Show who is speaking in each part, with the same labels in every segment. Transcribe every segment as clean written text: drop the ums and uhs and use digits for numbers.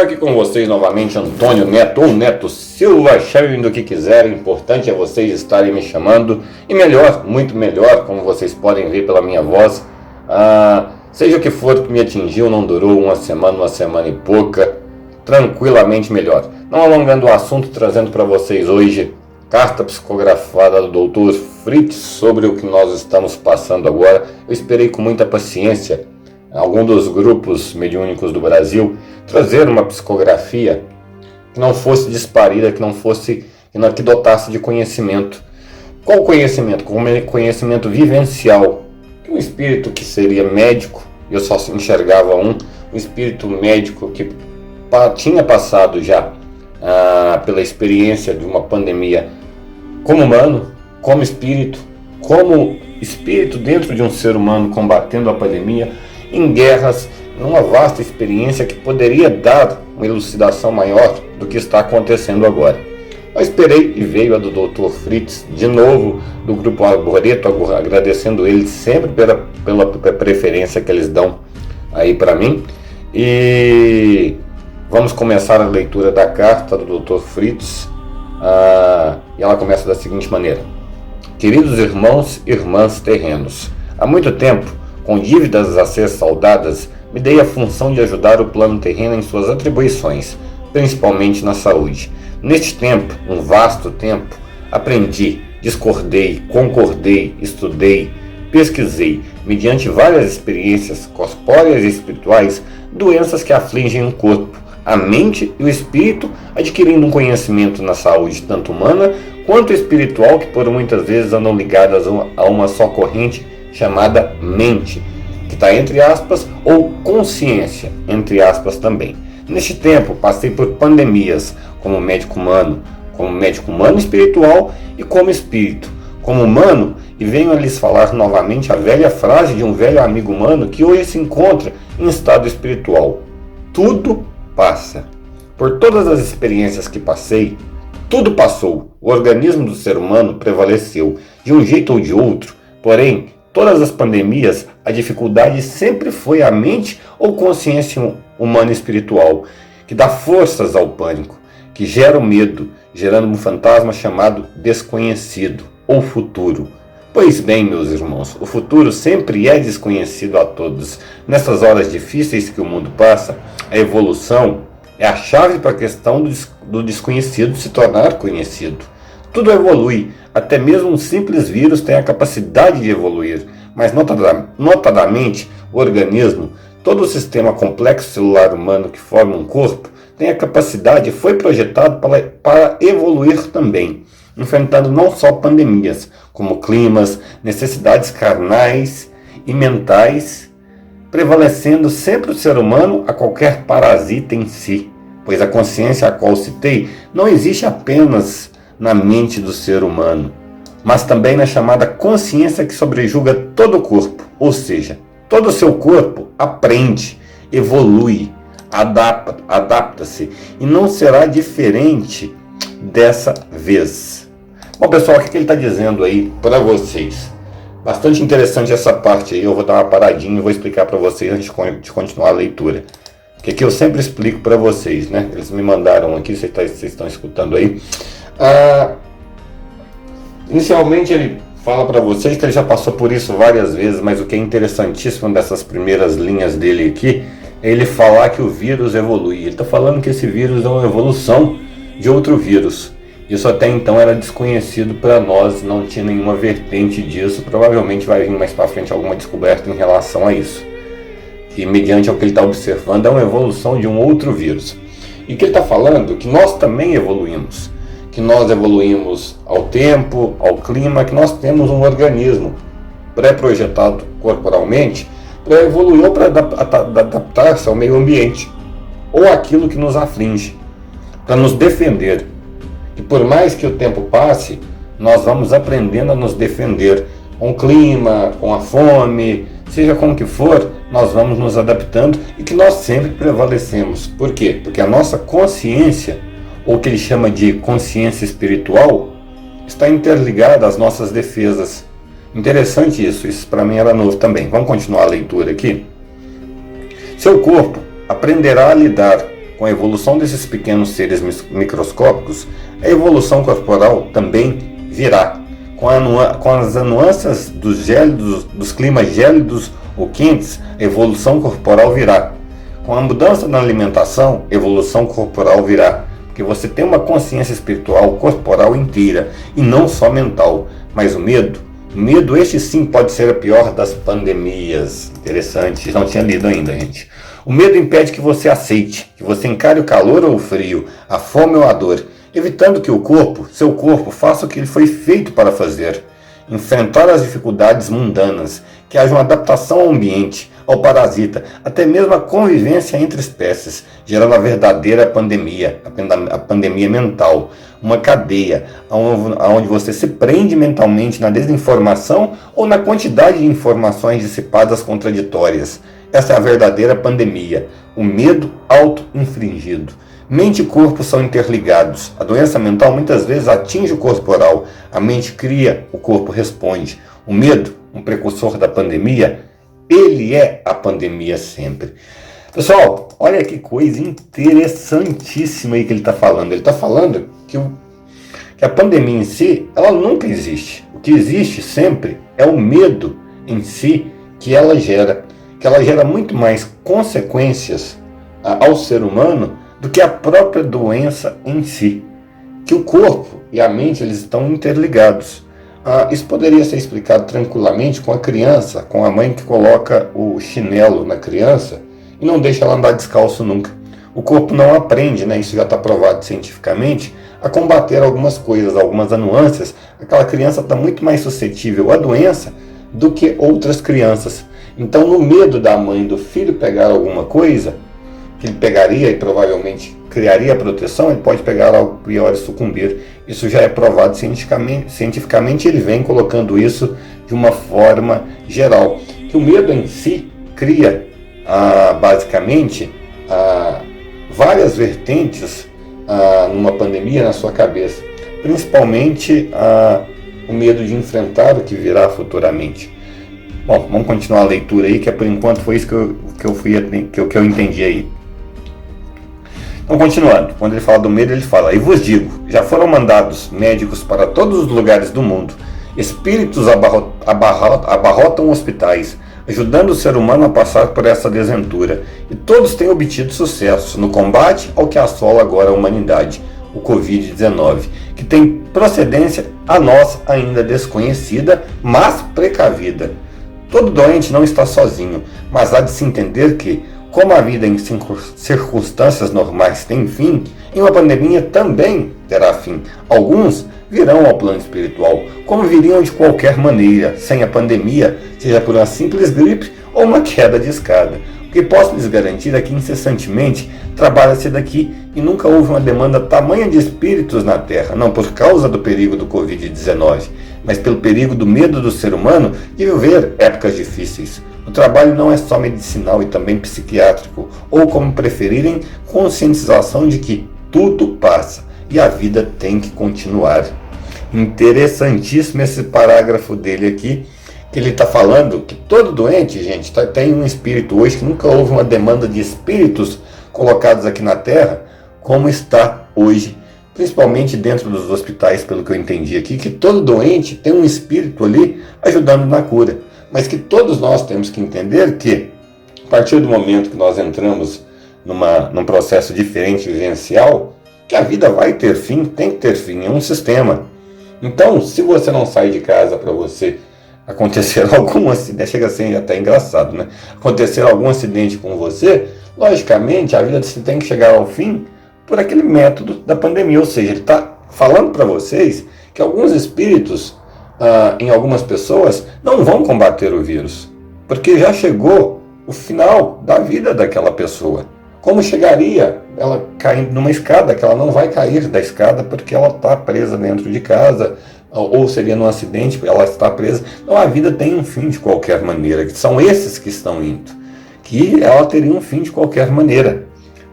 Speaker 1: Aqui com vocês novamente, Antônio Neto ou Neto Silva, chamem do que quiserem, o importante é vocês estarem me chamando, e melhor, muito melhor, como vocês podem ver pela minha voz, seja o que for que me atingiu, não durou uma semana e pouca, tranquilamente melhor. Não alongando o assunto, trazendo para vocês hoje carta psicografada do Dr. Fritz sobre o que nós estamos passando agora. Eu esperei com muita paciência algum dos grupos mediúnicos do Brasil trazer uma psicografia que não fosse disparida, que dotasse de conhecimento. Qual conhecimento? Conhecimento vivencial. Um espírito que seria médico, eu só enxergava um espírito médico que tinha passado já pela experiência de uma pandemia como humano, como espírito dentro de um ser humano combatendo a pandemia, em guerras, numa vasta experiência que poderia dar uma elucidação maior do que está acontecendo agora. Eu esperei e veio a do Dr. Fritz, de novo, do Grupo Arboreto, agradecendo eles sempre pela preferência que eles dão aí para mim. E vamos começar a leitura da carta do Dr. Fritz, e ela começa da seguinte maneira: queridos irmãos e irmãs terrenos, há muito tempo, com dívidas a ser saldadas, me dei a função de ajudar o plano terreno em suas atribuições, principalmente na saúde. Neste tempo, um vasto tempo, aprendi, discordei, concordei, estudei, pesquisei, mediante várias experiências corpóreas e espirituais, doenças que afligem o corpo, a mente e o espírito, adquirindo um conhecimento na saúde tanto humana quanto espiritual, que por muitas vezes andam ligadas a uma só corrente chamada mente, que está entre aspas, ou consciência, entre aspas também. Neste tempo, passei por pandemias como médico humano espiritual e como espírito. Como humano, e venho a lhes falar novamente a velha frase de um velho amigo humano que hoje se encontra em estado espiritual: tudo passa. Por todas as experiências que passei, tudo passou. O organismo do ser humano prevaleceu, de um jeito ou de outro, porém, todas as pandemias, a dificuldade sempre foi a mente ou consciência humana espiritual, que dá forças ao pânico, que gera o medo, gerando um fantasma chamado desconhecido ou futuro. Pois bem, meus irmãos, o futuro sempre é desconhecido a todos. Nessas horas difíceis que o mundo passa, a evolução é a chave para a questão do desconhecido se tornar conhecido. Tudo evolui, até mesmo um simples vírus tem a capacidade de evoluir, mas notadamente o organismo, todo o sistema complexo celular humano que forma um corpo, tem a capacidade, foi projetado para evoluir também, enfrentando não só pandemias, como climas, necessidades carnais e mentais, prevalecendo sempre o ser humano a qualquer parasita em si, pois a consciência a qual citei não existe apenas na mente do ser humano, mas também na chamada consciência que sobrejuga todo o corpo, ou seja, todo o seu corpo aprende, evolui, adapta-se e não será diferente dessa vez. Bom, pessoal, o que ele está dizendo aí para vocês? Bastante interessante essa parte aí, eu vou dar uma paradinha e vou explicar para vocês antes de continuar a leitura. Que aqui eu sempre explico para vocês, né? Eles me mandaram aqui, vocês estão escutando aí. Inicialmente ele fala para vocês que ele já passou por isso várias vezes, mas o que é interessantíssimo dessas primeiras linhas dele aqui é ele falar que o vírus evolui. Ele está falando que esse vírus é uma evolução de outro vírus. Isso até então era desconhecido para nós, não tinha nenhuma vertente disso. Provavelmente vai vir mais para frente alguma descoberta em relação a isso. E mediante o que ele está observando, é uma evolução de um outro vírus. E que ele está falando que nós também evoluímos. Que nós evoluímos ao tempo, ao clima, que nós temos um organismo pré-projetado corporalmente para evoluir ou para adaptar-se ao meio ambiente ou aquilo que nos aflige, para nos defender. E por mais que o tempo passe, nós vamos aprendendo a nos defender com o clima, com a fome, seja com o que for, nós vamos nos adaptando e que nós sempre prevalecemos. Por quê? Porque a nossa consciência, ou que ele chama de consciência espiritual, está interligada às nossas defesas. Interessante isso para mim era novo também. Vamos continuar a leitura aqui. Seu corpo aprenderá a lidar com a evolução desses pequenos seres microscópicos, a evolução corporal também virá. Com as nuances dos climas gélidos ou quentes, a evolução corporal virá. Com a mudança na alimentação, a evolução corporal virá. Porque você tem uma consciência espiritual corporal inteira e não só mental. Mas o medo, este sim pode ser a pior das pandemias. Interessante, não tinha lido ainda, gente. O medo impede que você aceite, que você encare o calor ou o frio, a fome ou a dor, evitando que seu corpo, faça o que ele foi feito para fazer. Enfrentar as dificuldades mundanas, que haja uma adaptação ao ambiente, ao parasita, até mesmo a convivência entre espécies, gerando a verdadeira pandemia, a pandemia mental, uma cadeia, onde você se prende mentalmente na desinformação ou na quantidade de informações dissipadas contraditórias. Essa é a verdadeira pandemia, o medo auto-infringido. Mente e corpo são interligados. A doença mental muitas vezes atinge o corporal. A mente cria, o corpo responde. O medo, um precursor da pandemia, ele é a pandemia sempre. Pessoal, olha que coisa interessantíssima aí que ele está falando. Ele está falando que a pandemia em si, ela nunca existe. O que existe sempre é o medo em si que ela gera. Que ela gera muito mais consequências ao ser humano do que a própria doença em si. Que o corpo e a mente eles estão interligados. Isso poderia ser explicado tranquilamente com a criança, com a mãe que coloca o chinelo na criança e não deixa ela andar descalço nunca. O corpo não aprende, né, isso já está provado cientificamente, a combater algumas coisas, algumas nuances. Aquela criança está muito mais suscetível à doença do que outras crianças. Então, no medo da mãe do filho pegar alguma coisa, que ele pegaria e provavelmente criaria proteção, ele pode pegar algo pior e sucumbir. Isso já é provado cientificamente, ele vem colocando isso de uma forma geral. Que o medo em si cria, basicamente, várias vertentes numa pandemia na sua cabeça. Principalmente o medo de enfrentar o que virá futuramente. Bom, vamos continuar a leitura aí, que por enquanto foi isso que eu entendi aí. Então, continuando, quando ele fala do medo, ele fala: "E vos digo, já foram mandados médicos para todos os lugares do mundo. Espíritos abarrotam hospitais, ajudando o ser humano a passar por essa desventura. E todos têm obtido sucesso no combate ao que assola agora a humanidade, o Covid-19, que tem procedência a nós ainda desconhecida, mas precavida. Todo doente não está sozinho, mas há de se entender que, como a vida em circunstâncias normais tem fim, em uma pandemia também terá fim. Alguns virão ao plano espiritual, como viriam de qualquer maneira, sem a pandemia, seja por uma simples gripe ou uma queda de escada. O que posso lhes garantir é que incessantemente trabalha-se daqui e nunca houve uma demanda tamanha de espíritos na Terra, não por causa do perigo do Covid-19, mas pelo perigo do medo do ser humano de viver épocas difíceis. O trabalho não é só medicinal e também psiquiátrico, ou como preferirem, conscientização de que tudo passa e a vida tem que continuar." Interessantíssimo esse parágrafo dele aqui, que ele está falando que todo doente, gente, tem um espírito hoje, que nunca houve uma demanda de espíritos colocados aqui na Terra, como está hoje, principalmente dentro dos hospitais, pelo que eu entendi aqui, que todo doente tem um espírito ali ajudando na cura. Mas que todos nós temos que entender que, a partir do momento que nós entramos num processo diferente, vivencial, que a vida vai ter fim, tem que ter fim, é um sistema. Então, se você não sai de casa para você acontecer algum acidente, chega a ser até engraçado, né? Acontecer algum acidente com você, logicamente a vida tem que chegar ao fim por aquele método da pandemia. Ou seja, ele está falando para vocês que alguns espíritos, em algumas pessoas, não vão combater o vírus, porque já chegou o final da vida daquela pessoa. Como chegaria ela caindo numa escada, que ela não vai cair da escada porque ela está presa dentro de casa, ou seria num acidente, ela está presa. Então a vida tem um fim de qualquer maneira, que são esses que estão indo, que ela teria um fim de qualquer maneira.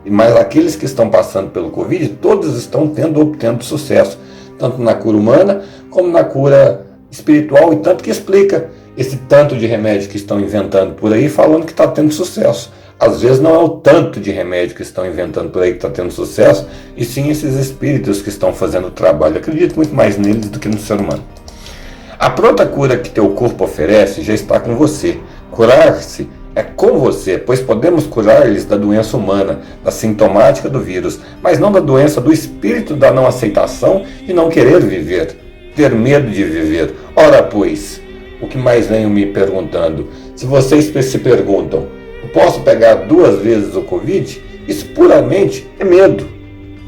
Speaker 1: Mas aqueles que estão passando pelo Covid, todos estão obtendo sucesso, tanto na cura humana como na cura espiritual, e tanto que explica esse tanto de remédio que estão inventando por aí, falando que está tendo sucesso. Às vezes não é o tanto de remédio que estão inventando por aí que está tendo sucesso, e sim esses espíritos que estão fazendo o trabalho. Eu acredito muito mais neles do que no ser humano. A pronta cura que teu corpo oferece já está com você. Curar-se é com você, pois podemos curar-lhes da doença humana, da sintomática do vírus, mas não da doença do espírito da não aceitação e não querer viver, ter medo de viver. Ora, pois, o que mais venho me perguntando? Se vocês se perguntam, eu posso pegar 2 vezes o Covid? Isso puramente é medo.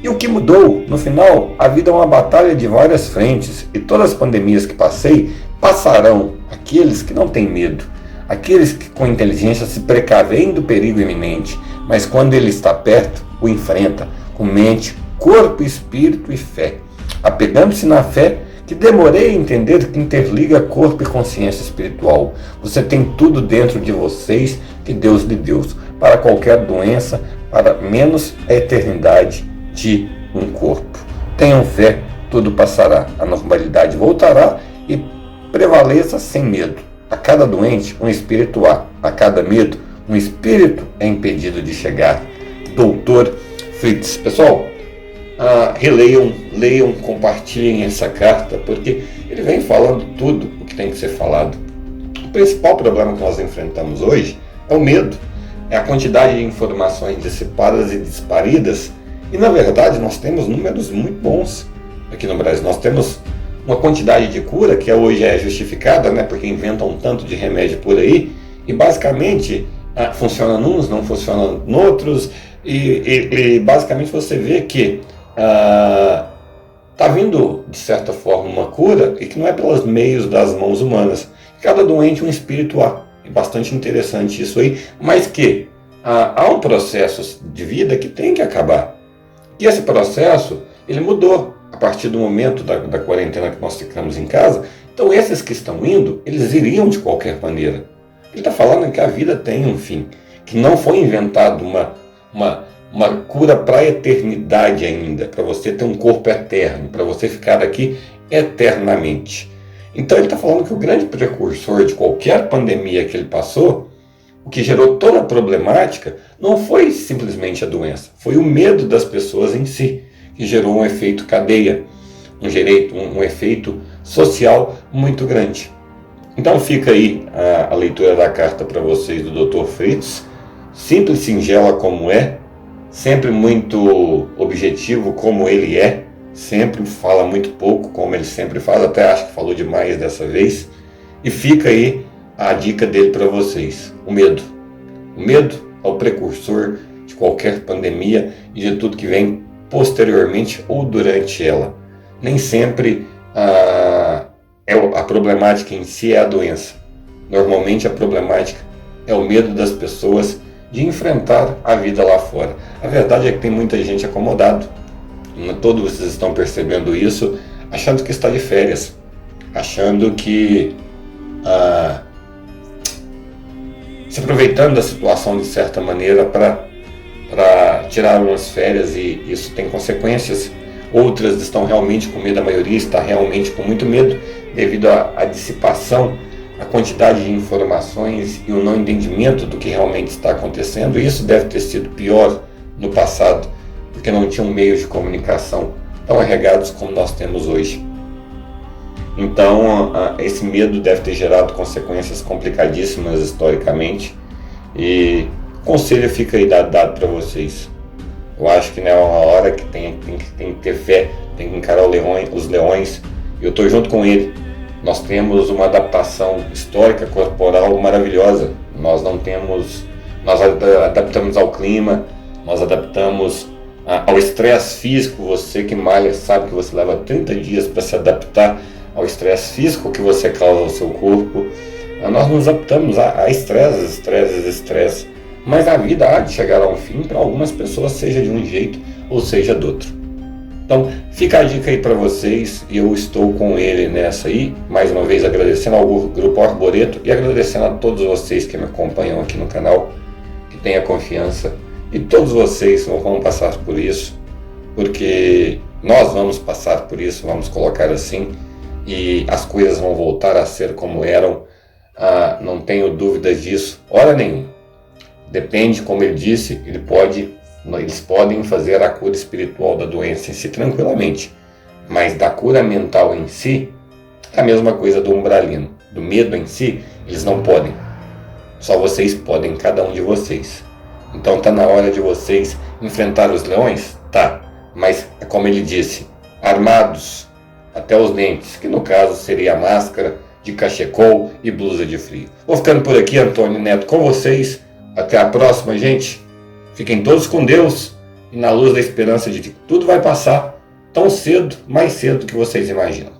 Speaker 1: E o que mudou? No final, a vida é uma batalha de várias frentes, e todas as pandemias que passei, passarão aqueles que não têm medo, aqueles que com inteligência se precavem do perigo iminente, mas quando ele está perto, o enfrenta com mente, corpo, espírito e fé, apegando-se na fé que demorei a entender que interliga corpo e consciência espiritual. Você tem tudo dentro de vocês que Deus lhe deu, para qualquer doença, para menos a eternidade de um corpo. Tenham fé, tudo passará, a normalidade voltará e prevaleça sem medo. A cada doente, um espírito há, a cada medo, um espírito é impedido de chegar. Doutor Fritz. Pessoal, releiam, leiam, compartilhem essa carta, porque ele vem falando tudo o que tem que ser falado. O principal problema que nós enfrentamos hoje é o medo, é a quantidade de informações dissipadas e disparidas, e na verdade nós temos números muito bons aqui no Brasil. Nós temos uma quantidade de cura que hoje é justificada, né, porque inventam um tanto de remédio por aí, e basicamente funciona nos, não funciona em outros, e basicamente você vê que está vindo, de certa forma, uma cura, e que não é pelos meios das mãos humanas. Cada doente um espírito há. É bastante interessante isso aí, mas que há um processo de vida que tem que acabar. E esse processo, ele mudou a partir do momento da quarentena que nós ficamos em casa. Então esses que estão indo, eles iriam de qualquer maneira. Ele está falando que a vida tem um fim, que não foi inventado uma cura para a eternidade ainda, para você ter um corpo eterno, para você ficar aqui eternamente. Então ele está falando que o grande precursor de qualquer pandemia que ele passou, o que gerou toda a problemática, não foi simplesmente a doença, foi o medo das pessoas em si, que gerou um efeito cadeia, um efeito social muito grande. Então fica aí a leitura da carta para vocês do Dr. Fritz, simples, singela como é, sempre muito objetivo como ele é, sempre fala muito pouco como ele sempre faz, até acho que falou demais dessa vez, e fica aí a dica dele para vocês, o medo. O medo é o precursor de qualquer pandemia e de tudo que vem posteriormente ou durante ela. Nem sempre a problemática em si é a doença. Normalmente a problemática é o medo das pessoas de enfrentar a vida lá fora. A verdade é que tem muita gente acomodado. Todos vocês estão percebendo isso, achando que está de férias, achando que se aproveitando da situação de certa maneira para tirar umas férias, e isso tem consequências. Outras estão realmente com medo, a maioria está realmente com muito medo devido à dissipação, a quantidade de informações e o não entendimento do que realmente está acontecendo. E isso deve ter sido pior no passado, porque não tinham meios de comunicação tão arregados como nós temos hoje. Então, esse medo deve ter gerado consequências complicadíssimas historicamente, e o conselho fica aí dado para vocês. Eu acho que é uma hora que tem que ter fé, tem que encarar os leões, e eu estou junto com ele. Nós temos uma adaptação histórica corporal maravilhosa. Nós adaptamos ao clima, nós adaptamos ao estresse físico. Você que malha sabe que você leva 30 dias para se adaptar ao estresse físico que você causa ao seu corpo. Nós nos adaptamos a estresse, mas a vida há de chegar a um fim para algumas pessoas, seja de um jeito ou seja do outro. Então fica a dica aí para vocês, e eu estou com ele nessa aí, mais uma vez agradecendo ao Grupo Arboreto e agradecendo a todos vocês que me acompanham aqui no canal, que têm a confiança, e todos vocês vão passar por isso, porque nós vamos passar por isso, vamos colocar assim, e as coisas vão voltar a ser como eram, não tenho dúvidas disso, hora nenhuma. Depende, como ele disse, eles podem fazer a cura espiritual da doença em si tranquilamente, mas da cura mental em si, é a mesma coisa do umbralino. Do medo em si, eles não podem. Só vocês podem, cada um de vocês. Então está na hora de vocês enfrentar os leões? Tá, mas como ele disse, armados até os dentes, que no caso seria a máscara de cachecol e blusa de frio. Vou ficando por aqui, Antônio Neto, com vocês. Até a próxima, gente. Fiquem todos com Deus e na luz da esperança de que tudo vai passar tão cedo, mais cedo do que vocês imaginam.